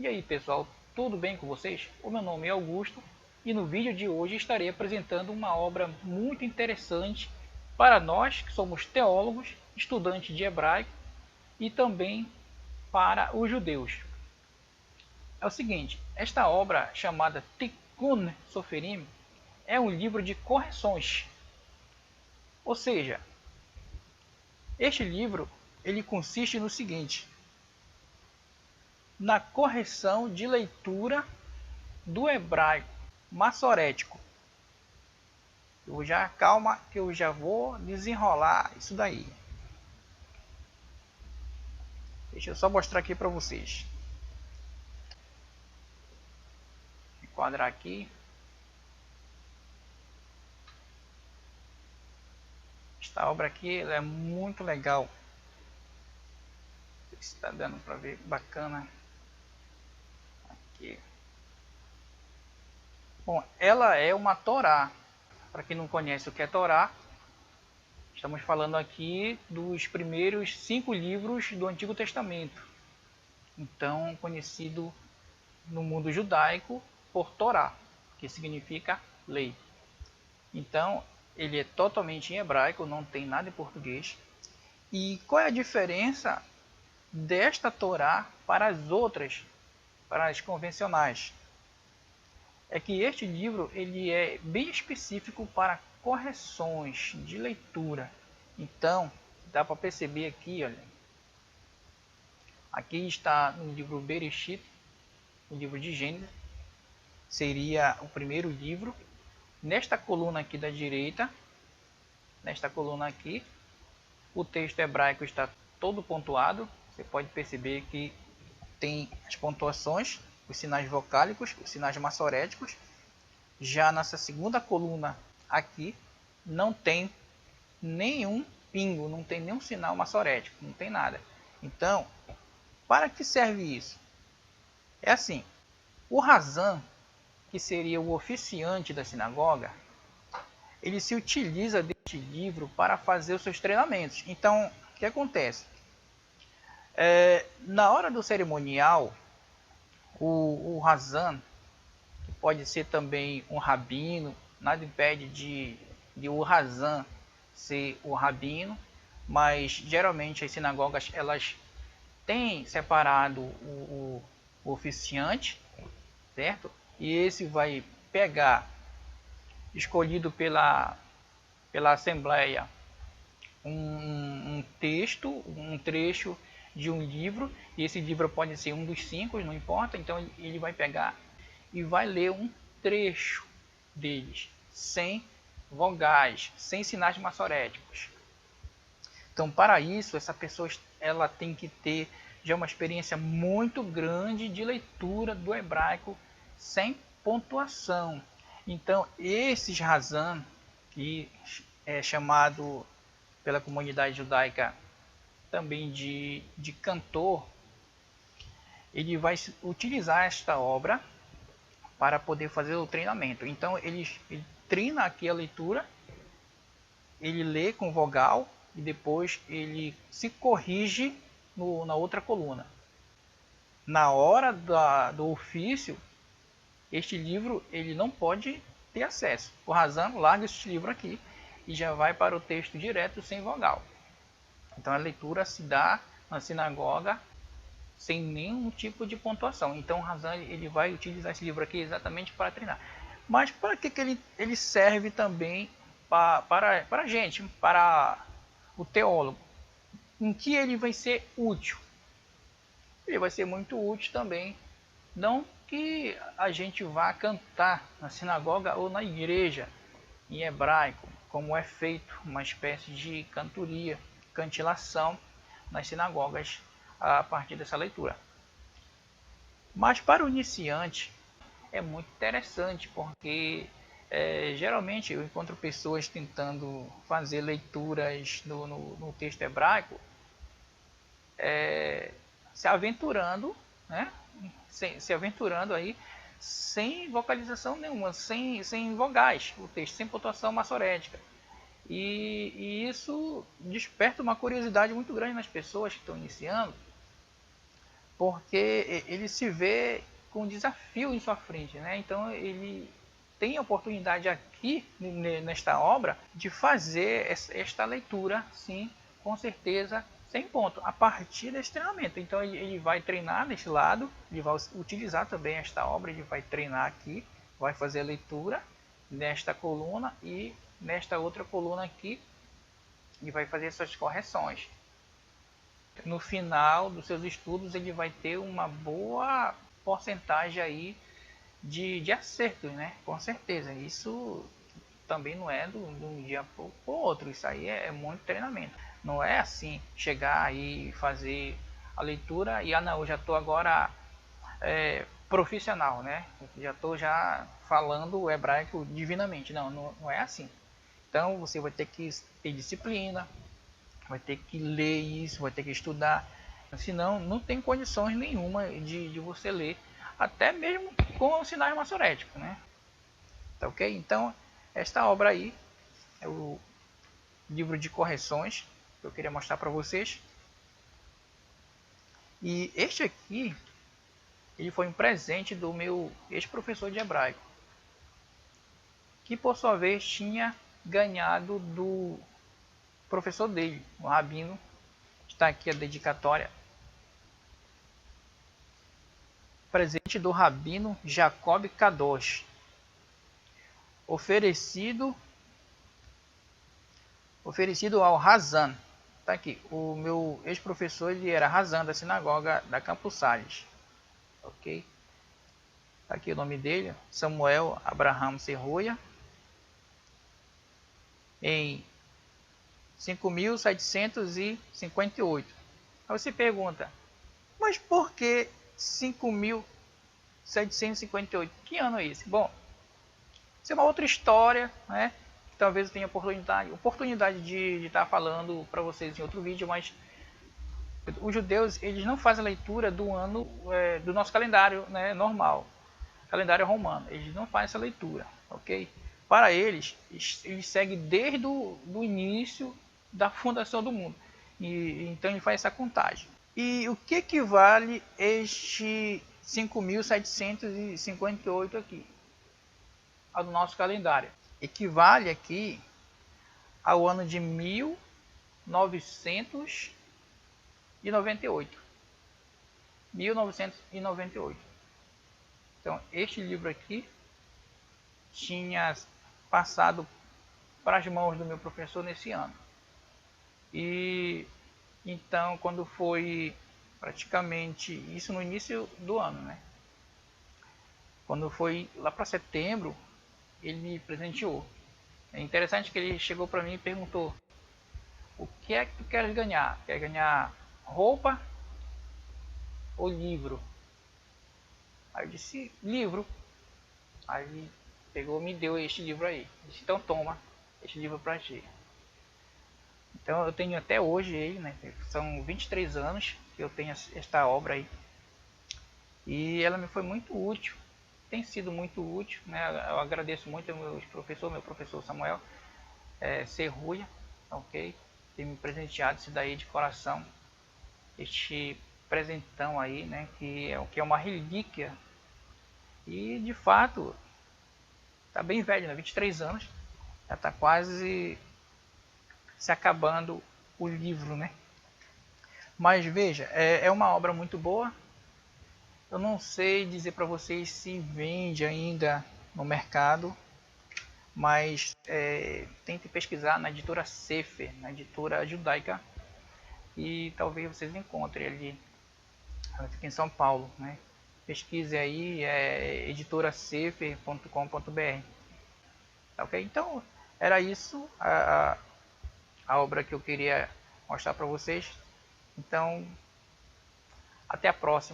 E aí pessoal, tudo bem com vocês? O meu nome é Augusto e no vídeo de hoje estarei apresentando uma obra muito interessante para nós que somos teólogos, estudantes de hebraico e também para os judeus. É o seguinte, esta obra chamada Tikkun Soferim é um livro de correções. Ou seja, este livro ele consiste no seguinte: na correção de leitura do hebraico massorético. Calma que eu já vou desenrolar isso daí. Deixa eu só mostrar aqui para vocês. Enquadrar aqui. Esta obra aqui ela é muito legal. Está dando para ver bacana. Aqui. Bom, ela é uma Torá. Para quem não conhece o que é Torá, estamos falando aqui dos primeiros 5 livros do Antigo Testamento. Então, conhecido no mundo judaico por Torá, que significa lei. Então, ele é totalmente em hebraico, não tem nada em português. E qual é a diferença desta Torá para as outras, para as convencionais? É que este livro ele é bem específico para correções de leitura. Então, dá para perceber aqui, olha. Aqui está no livro Bereshit, o livro de Gênesis, seria o primeiro livro. Nesta coluna aqui da direita, nesta coluna aqui, o texto hebraico está todo pontuado. Você pode perceber que tem as pontuações, os sinais vocálicos, os sinais massoréticos. Já nessa segunda coluna aqui, não tem nenhum pingo, não tem nenhum sinal massorético, não tem nada. Então, para que serve isso? É assim, o Razan, que seria o oficiante da sinagoga, ele se utiliza deste livro para fazer os seus treinamentos. Então, o que acontece? Na hora do cerimonial, o Razan, que pode ser também um rabino, nada impede de o Razan ser o rabino, mas geralmente as sinagogas elas têm separado o oficiante, certo? E esse vai pegar, escolhido pela assembleia, um texto, um trecho de um livro, e esse livro pode ser um dos 5, não importa. Então ele vai pegar e vai ler um trecho deles, sem vogais, sem sinais massoréticos. Então, para isso, essa pessoa ela tem que ter já uma experiência muito grande de leitura do hebraico sem pontuação. Então, esses Razan, que é chamado pela comunidade judaica também de cantor, ele vai utilizar esta obra para poder fazer o treinamento. Então ele treina aqui a leitura, ele lê com vogal e depois ele se corrige na outra coluna. Na hora do ofício, este livro ele não pode ter acesso. O Razan larga este livro aqui e já vai para o texto direto sem vogal. Então a leitura se dá na sinagoga sem nenhum tipo de pontuação. Então o Razan ele vai utilizar esse livro aqui exatamente para treinar. Mas para que ele serve também para a gente, para o teólogo? Em que ele vai ser útil? Ele vai ser muito útil também. Não que a gente vá cantar na sinagoga ou na igreja em hebraico, como é feito uma espécie de cantoria, cantilação nas sinagogas a partir dessa leitura. Mas para o iniciante é muito interessante, porque geralmente eu encontro pessoas tentando fazer leituras no texto hebraico, se aventurando, né? se aventurando aí sem vocalização nenhuma, sem vogais, o texto sem pontuação massorética. E isso desperta uma curiosidade muito grande nas pessoas que estão iniciando, porque ele se vê com um desafio em sua frente, né? Então ele tem a oportunidade aqui nesta obra de fazer esta leitura, sim, com certeza, 100 pontos, a partir desse treinamento. Então ele vai treinar nesse lado, ele vai utilizar também esta obra, ele vai treinar aqui, vai fazer a leitura nesta coluna e nesta outra coluna aqui, e vai fazer essas correções. No final dos seus estudos ele vai ter uma boa porcentagem aí de acerto, né? Com certeza. Isso também não é de um dia para o outro, isso aí é muito treinamento. Não é assim, chegar aí e fazer a leitura e não, eu já estou agora profissional, né? Já estou já falando o hebraico divinamente. Não é assim. Então você vai ter que ter disciplina, vai ter que ler isso, vai ter que estudar, senão não tem condições nenhuma de você ler, até mesmo com os sinais maçoréticos, né? Tá ok? Então, esta obra aí é o livro de correções que eu queria mostrar para vocês. E este aqui, ele foi um presente do meu ex-professor de hebraico, que por sua vez tinha ganhado do professor dele, o Rabino. Está aqui a dedicatória. Presente do Rabino Jacob Kadosh. Oferecido ao Hazan. Está aqui. O meu ex-professor, ele era Hazan da sinagoga da Campos Sales. Ok? Tá aqui o nome dele, Samuel Abraham Serroia. Em 5.758. Aí você pergunta, mas por que 5.758? Que ano é esse? Bom, isso é uma outra história, né? Talvez eu tenha oportunidade de estar falando para vocês em outro vídeo, mas os judeus, eles não fazem a leitura do ano do nosso calendário, né, normal, calendário romano. Eles não fazem essa leitura, ok? Para eles seguem desde o início da fundação do mundo. E então ele faz essa contagem. E o que equivale este 5.758 aqui ao nosso calendário? Equivale aqui ao ano de 1998. 1998. Então este livro aqui tinha passado para as mãos do meu professor nesse ano. E então, quando foi praticamente isso no início do ano, né? Quando foi lá para setembro, ele me presenteou. É interessante que ele chegou para mim e perguntou: o que é que tu queres ganhar? Quer ganhar roupa ou livro? Aí eu disse: livro. Aí ele pegou e me deu este livro aí. Disse: então toma este livro para ti. Então eu tenho até hoje ele, né? São 23 anos que eu tenho esta obra aí. E ela me foi muito útil. Tem sido muito útil, né? Eu agradeço muito ao meu professor Samuel Serruia, ok? Tem me presenteado isso daí de coração. Este presentão aí, né? Que é uma relíquia. E de fato tá bem velho, né? 23 anos. Já tá quase se acabando o livro, né? Mas veja, é uma obra muito boa. Eu não sei dizer para vocês se vende ainda no mercado, mas tente pesquisar na editora Sefer, na editora judaica, e talvez vocês encontrem ali, aqui em São Paulo, né? Pesquise aí, editorasefer.com.br. Ok? Então, era isso a obra que eu queria mostrar para vocês. Então, até a próxima.